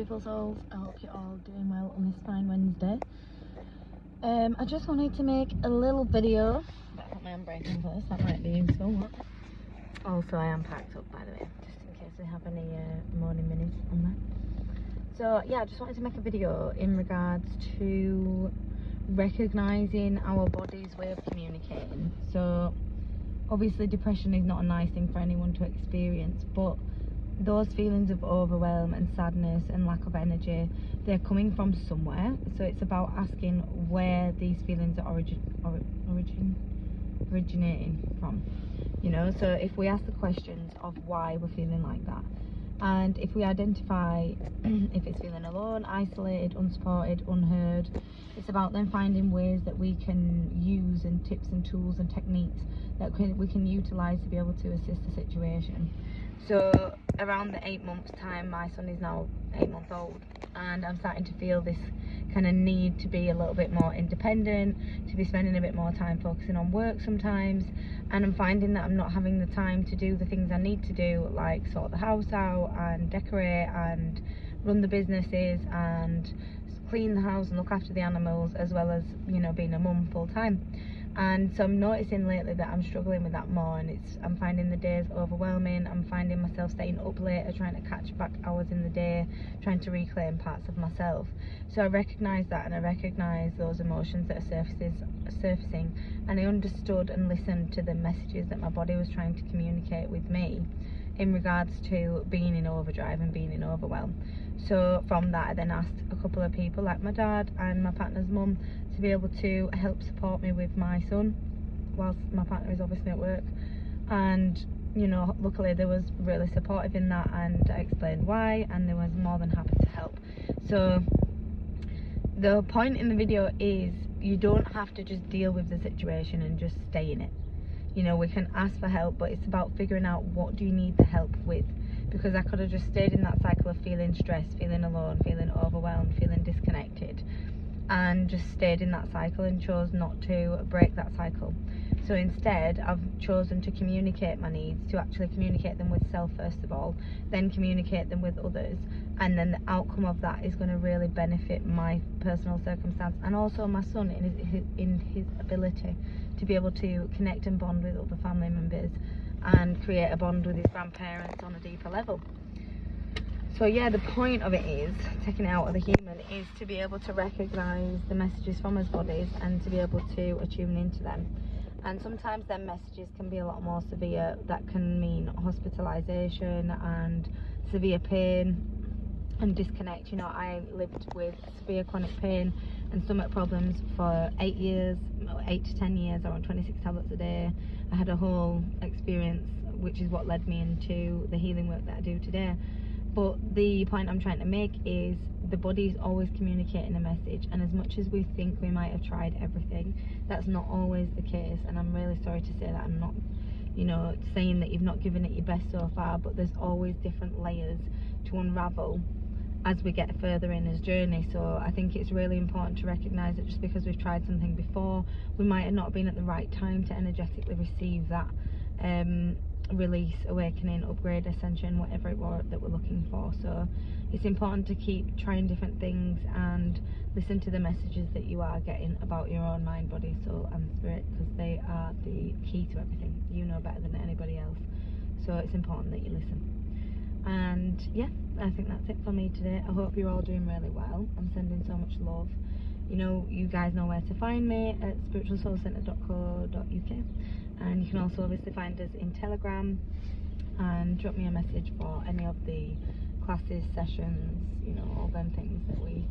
beautiful souls, I hope you're all doing well on this fine Wednesday. I just wanted to make a little video. Better put my handbrake on first, that might be useful. Also, I am packed up, by the way, just in case we have any morning minis on there. So yeah, I just wanted to make a video in regards to recognising our body's way of communicating. So obviously depression is not a nice thing for anyone to experience, but those feelings of overwhelm and sadness and lack of energy, they're coming from somewhere. So it's about asking where these feelings are originating from, you know. So if we ask the questions of why we're feeling like that, and if we identify if it's feeling alone, isolated, unsupported, unheard, it's about then finding ways that we can use and tips and tools and techniques that we can utilize to be able to assist the situation. So around the 8 months time, my son is now 8 months old, and I'm starting to feel this kind of need to be a little bit more independent, to be spending a bit more time focusing on work sometimes, and I'm finding that I'm not having the time to do the things I need to do, like sort the house out and decorate and run the businesses and clean the house and look after the animals, as well as, you know, being a mum full time. And so I'm noticing lately that I'm struggling with that more, and I'm finding the days overwhelming. I'm finding myself staying up later, trying to catch back hours in the day, trying to reclaim parts of myself. So I recognise that, and I recognise those emotions that are surfacing, and I understood and listened to the messages that my body was trying to communicate with me in regards to being in overdrive and being in overwhelm. So from that, I then asked a couple of people, like my dad and my partner's mum, to be able to help support me with my son whilst my partner is obviously at work. And, you know, luckily they was really supportive in that, and I explained why, and they was more than happy to help. So the point in the video is, you don't have to just deal with the situation and just stay in it. You know, we can ask for help, but it's about figuring out what do you need the help with. Because I could have just stayed in that cycle of feeling stressed, feeling alone, feeling overwhelmed, feeling disconnected, and just stayed in that cycle and chose not to break that cycle. So instead, I've chosen to communicate my needs, to actually communicate them with self first of all, then communicate them with others, and then the outcome of that is going to really benefit my personal circumstance and also my son in his ability to be able to connect and bond with other family members and create a bond with his grandparents on a deeper level. So yeah, the point of it is, taking it out of the human, is to be able to recognise the messages from his bodies and to be able to attune into them. And sometimes their messages can be a lot more severe. That can mean hospitalisation and severe pain and disconnect. You know, I lived with severe chronic pain and stomach problems for 8 years, 8 to 10 years. I was on 26 tablets a day. I had a whole experience, which is what led me into the healing work that I do today. But the point I'm trying to make is, the body is always communicating a message, and as much as we think we might have tried everything, that's not always the case. And I'm really sorry to say that. I'm not, you know, saying that you've not given it your best so far, but there's always different layers to unravel as we get further in his journey. So I think it's really important to recognise that just because we've tried something before, we might have not been at the right time to energetically receive that release, awakening, upgrade, ascension, whatever it was that we're looking for. So it's important to keep trying different things and listen to the messages that you are getting about your own mind, body, soul and spirit, because they are the key to everything. You know better than anybody else, so it's important that you listen. And yeah, I think that's it for me today. I hope you're all doing really well. I'm sending so much love. You know, you guys know where to find me at spiritualsoulcentre.co.uk, and you can also obviously find us in Telegram, and drop me a message for any of the classes, sessions, you know, all them things that we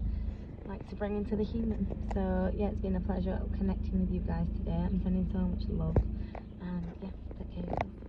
like to bring into the human. So yeah, it's been a pleasure connecting with you guys today. I'm sending so much love, and yeah, take care of yourself.